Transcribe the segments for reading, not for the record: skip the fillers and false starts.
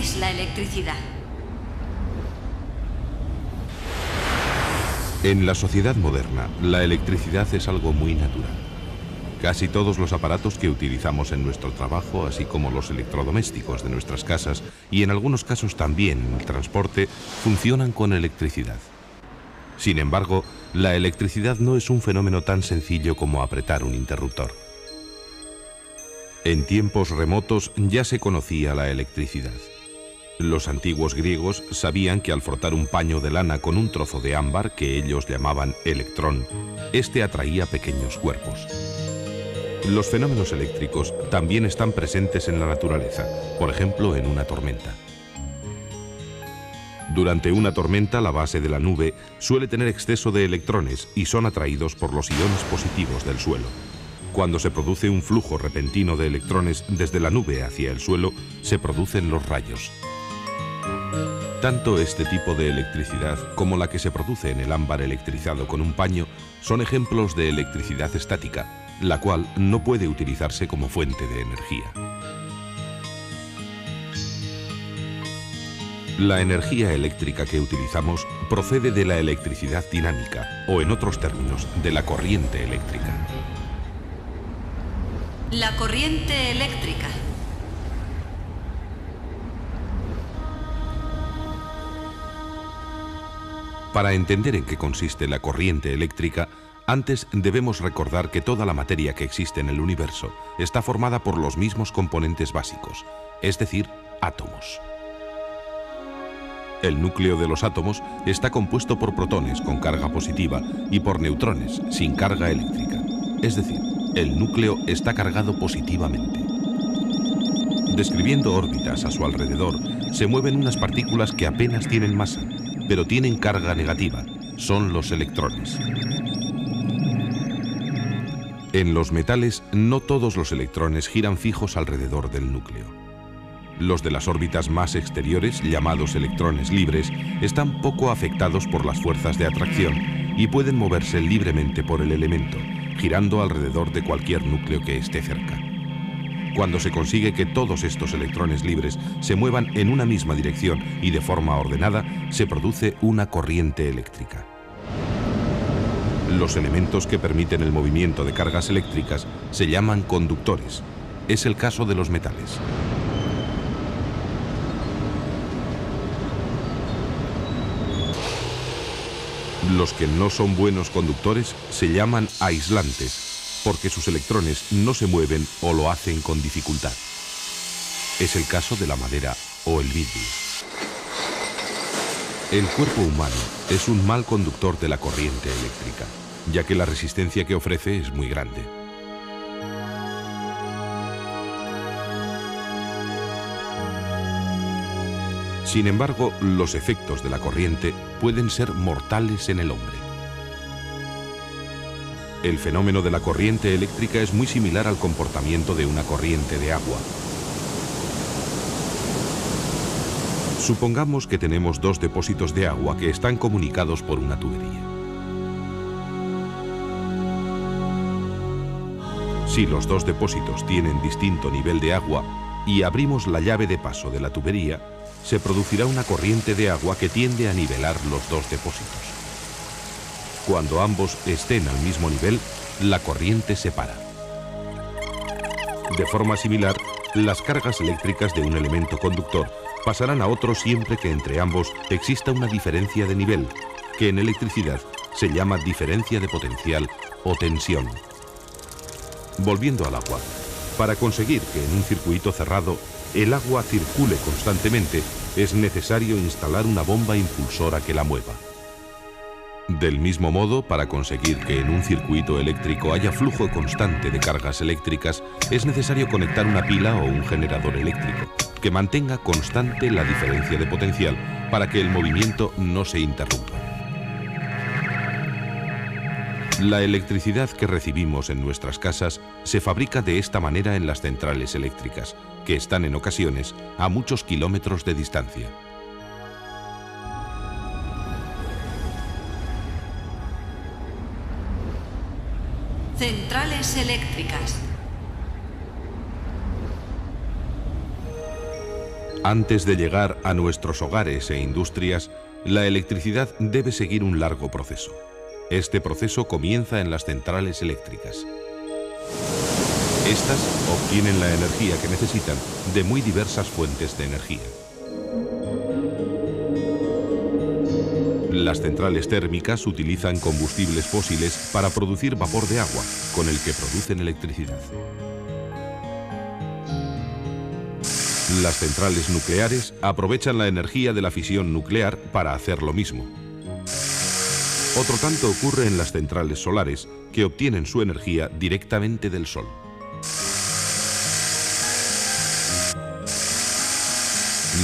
es la electricidad? En la sociedad moderna, la electricidad es algo muy natural. Casi todos los aparatos que utilizamos en nuestro trabajo, así como los electrodomésticos de nuestras casas y en algunos casos también el transporte, funcionan con electricidad. Sin embargo, la electricidad no es un fenómeno tan sencillo como apretar un interruptor. En tiempos remotos ya se conocía la electricidad. Los antiguos griegos sabían que al frotar un paño de lana con un trozo de ámbar, que ellos llamaban electrón, este atraía pequeños cuerpos. Los fenómenos eléctricos también están presentes en la naturaleza, por ejemplo en una tormenta. Durante una tormenta, la base de la nube suele tener exceso de electrones y son atraídos por los iones positivos del suelo. Cuando se produce un flujo repentino de electrones desde la nube hacia el suelo, se producen los rayos. Tanto este tipo de electricidad como la que se produce en el ámbar electrizado con un paño son ejemplos de electricidad estática, la cual no puede utilizarse como fuente de energía. La energía eléctrica que utilizamos procede de la electricidad dinámica, o en otros términos, de la corriente eléctrica. La corriente eléctrica. Para entender en qué consiste la corriente eléctrica, antes debemos recordar que toda la materia que existe en el universo está formada por los mismos componentes básicos, es decir, átomos. El núcleo de los átomos está compuesto por protones con carga positiva y por neutrones sin carga eléctrica, es decir, el núcleo está cargado positivamente. Describiendo órbitas a su alrededor, se mueven unas partículas que apenas tienen masa, pero tienen carga negativa, son los electrones. En los metales, no todos los electrones giran fijos alrededor del núcleo. Los de las órbitas más exteriores, llamados electrones libres, están poco afectados por las fuerzas de atracción y pueden moverse libremente por el elemento, girando alrededor de cualquier núcleo que esté cerca. Cuando se consigue que todos estos electrones libres se muevan en una misma dirección y de forma ordenada, se produce una corriente eléctrica. Los elementos que permiten el movimiento de cargas eléctricas se llaman conductores. Es el caso de los metales. Los que no son buenos conductores se llaman aislantes, porque sus electrones no se mueven o lo hacen con dificultad. Es el caso de la madera o el vidrio. El cuerpo humano es un mal conductor de la corriente eléctrica, ya que la resistencia que ofrece es muy grande. Sin embargo, los efectos de la corriente pueden ser mortales en el hombre. El fenómeno de la corriente eléctrica es muy similar al comportamiento de una corriente de agua. Supongamos que tenemos dos depósitos de agua que están comunicados por una tubería. Si los dos depósitos tienen distinto nivel de agua y abrimos la llave de paso de la tubería, se producirá una corriente de agua que tiende a nivelar los dos depósitos. Cuando ambos estén al mismo nivel, la corriente se para. De forma similar, las cargas eléctricas de un elemento conductor pasarán a otro siempre que entre ambos exista una diferencia de nivel, que en electricidad se llama diferencia de potencial o tensión. Volviendo al agua, para conseguir que en un circuito cerrado el agua circule constantemente, es necesario instalar una bomba impulsora que la mueva. Del mismo modo, para conseguir que en un circuito eléctrico haya flujo constante de cargas eléctricas, es necesario conectar una pila o un generador eléctrico, que mantenga constante la diferencia de potencial para que el movimiento no se interrumpa. La electricidad que recibimos en nuestras casas se fabrica de esta manera en las centrales eléctricas, que están en ocasiones a muchos kilómetros de distancia. Centrales eléctricas. Antes de llegar a nuestros hogares e industrias, la electricidad debe seguir un largo proceso. Este proceso comienza en las centrales eléctricas. Estas obtienen la energía que necesitan de muy diversas fuentes de energía. Las centrales térmicas utilizan combustibles fósiles para producir vapor de agua, con el que producen electricidad. Las centrales nucleares aprovechan la energía de la fisión nuclear para hacer lo mismo. Otro tanto ocurre en las centrales solares, que obtienen su energía directamente del sol.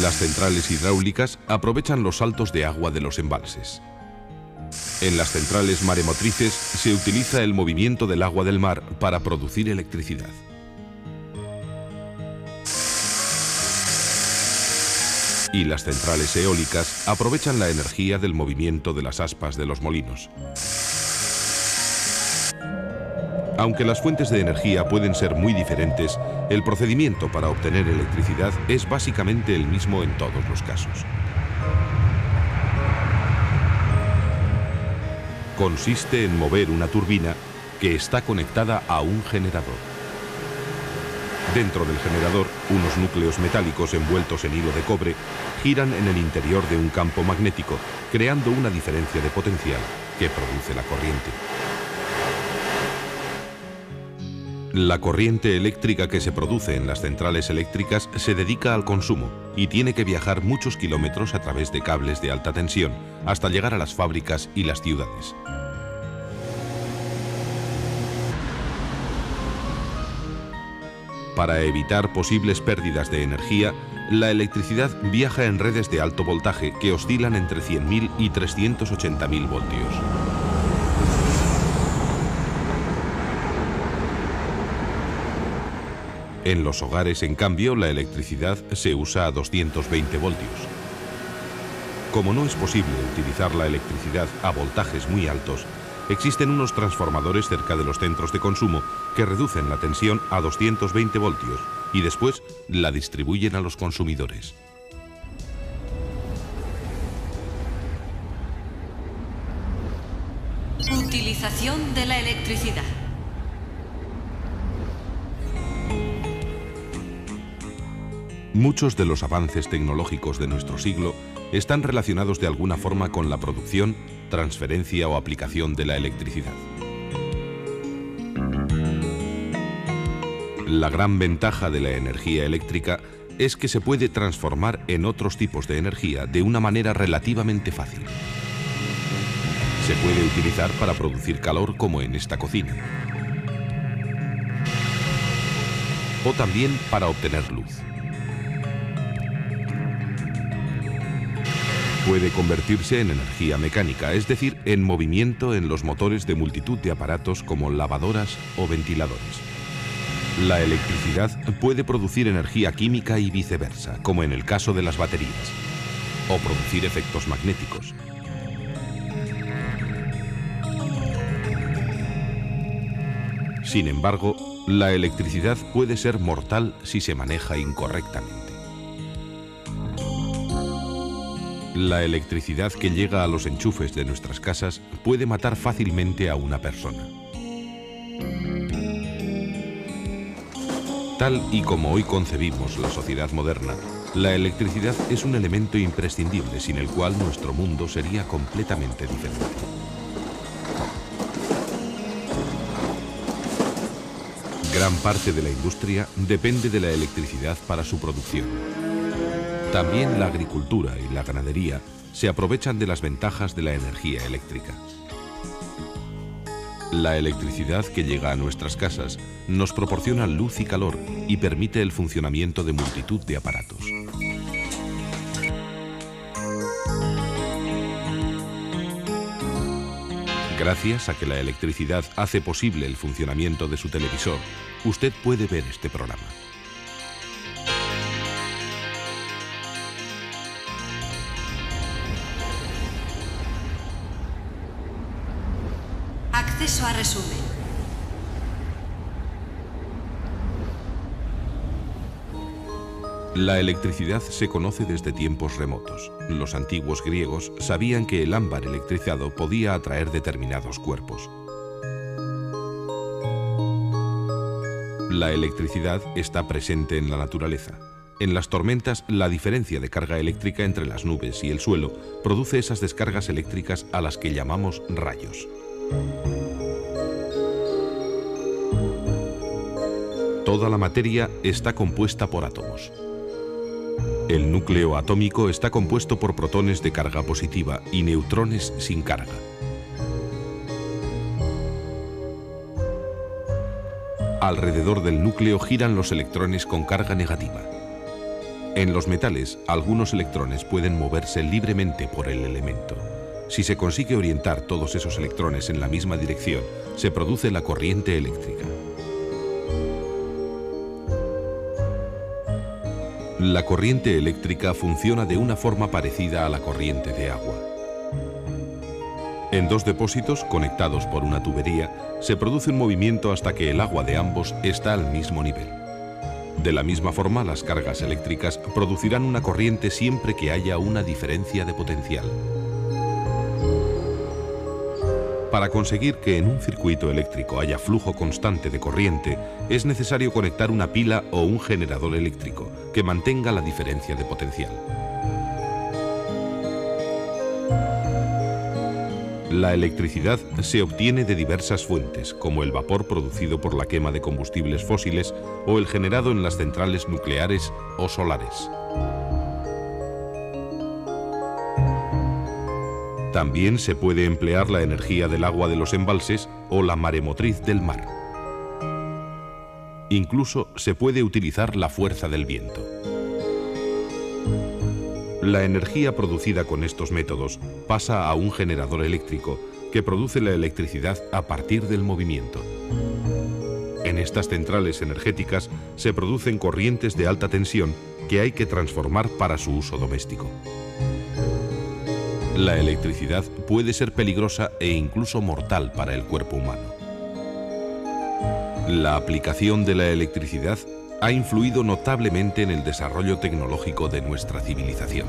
Las centrales hidráulicas aprovechan los saltos de agua de los embalses. En las centrales maremotrices se utiliza el movimiento del agua del mar para producir electricidad. Y las centrales eólicas aprovechan la energía del movimiento de las aspas de los molinos. Aunque las fuentes de energía pueden ser muy diferentes, el procedimiento para obtener electricidad es básicamente el mismo en todos los casos. Consiste en mover una turbina que está conectada a un generador. Dentro del generador, unos núcleos metálicos envueltos en hilo de cobre giran en el interior de un campo magnético, creando una diferencia de potencial que produce la corriente. La corriente eléctrica que se produce en las centrales eléctricas se dedica al consumo y tiene que viajar muchos kilómetros a través de cables de alta tensión hasta llegar a las fábricas y las ciudades. Para evitar posibles pérdidas de energía, la electricidad viaja en redes de alto voltaje que oscilan entre 100.000 y 380.000 voltios. En los hogares, en cambio, la electricidad se usa a 220 voltios. Como no es posible utilizar la electricidad a voltajes muy altos, existen unos transformadores cerca de los centros de consumo que reducen la tensión a 220 voltios y después la distribuyen a los consumidores. Utilización de la electricidad. Muchos de los avances tecnológicos de nuestro siglo están relacionados de alguna forma con la producción, transferencia o aplicación de la electricidad. La gran ventaja de la energía eléctrica es que se puede transformar en otros tipos de energía de una manera relativamente fácil. Se puede utilizar para producir calor, como en esta cocina, o también para obtener luz. Puede convertirse en energía mecánica, es decir, en movimiento en los motores de multitud de aparatos como lavadoras o ventiladores. La electricidad puede producir energía química y viceversa, como en el caso de las baterías, o producir efectos magnéticos. Sin embargo, la electricidad puede ser mortal si se maneja incorrectamente. La electricidad que llega a los enchufes de nuestras casas puede matar fácilmente a una persona. Tal y como hoy concebimos la sociedad moderna, la electricidad es un elemento imprescindible sin el cual nuestro mundo sería completamente diferente. Gran parte de la industria depende de la electricidad para su producción. También la agricultura y la ganadería se aprovechan de las ventajas de la energía eléctrica. La electricidad que llega a nuestras casas nos proporciona luz y calor y permite el funcionamiento de multitud de aparatos. Gracias a que la electricidad hace posible el funcionamiento de su televisor, usted puede ver este programa. Acceso a resumen. La electricidad se conoce desde tiempos remotos. Los antiguos griegos sabían que el ámbar electrizado podía atraer determinados cuerpos. La electricidad está presente en la naturaleza. En las tormentas, la diferencia de carga eléctrica entre las nubes y el suelo produce esas descargas eléctricas a las que llamamos rayos. Toda la materia está compuesta por átomos. El núcleo atómico está compuesto por protones de carga positiva y neutrones sin carga. Alrededor del núcleo giran los electrones con carga negativa. En los metales, algunos electrones pueden moverse libremente por el elemento. Si se consigue orientar todos esos electrones en la misma dirección, se produce la corriente eléctrica. La corriente eléctrica funciona de una forma parecida a la corriente de agua. En dos depósitos, conectados por una tubería, se produce un movimiento hasta que el agua de ambos está al mismo nivel. De la misma forma, las cargas eléctricas producirán una corriente siempre que haya una diferencia de potencial. Para conseguir que en un circuito eléctrico haya flujo constante de corriente, es necesario conectar una pila o un generador eléctrico que mantenga la diferencia de potencial. La electricidad se obtiene de diversas fuentes, como el vapor producido por la quema de combustibles fósiles o el generado en las centrales nucleares o solares. También se puede emplear la energía del agua de los embalses o la maremotriz del mar. Incluso se puede utilizar la fuerza del viento. La energía producida con estos métodos pasa a un generador eléctrico que produce la electricidad a partir del movimiento. En estas centrales energéticas se producen corrientes de alta tensión que hay que transformar para su uso doméstico. La electricidad puede ser peligrosa e incluso mortal para el cuerpo humano. La aplicación de la electricidad ha influido notablemente en el desarrollo tecnológico de nuestra civilización.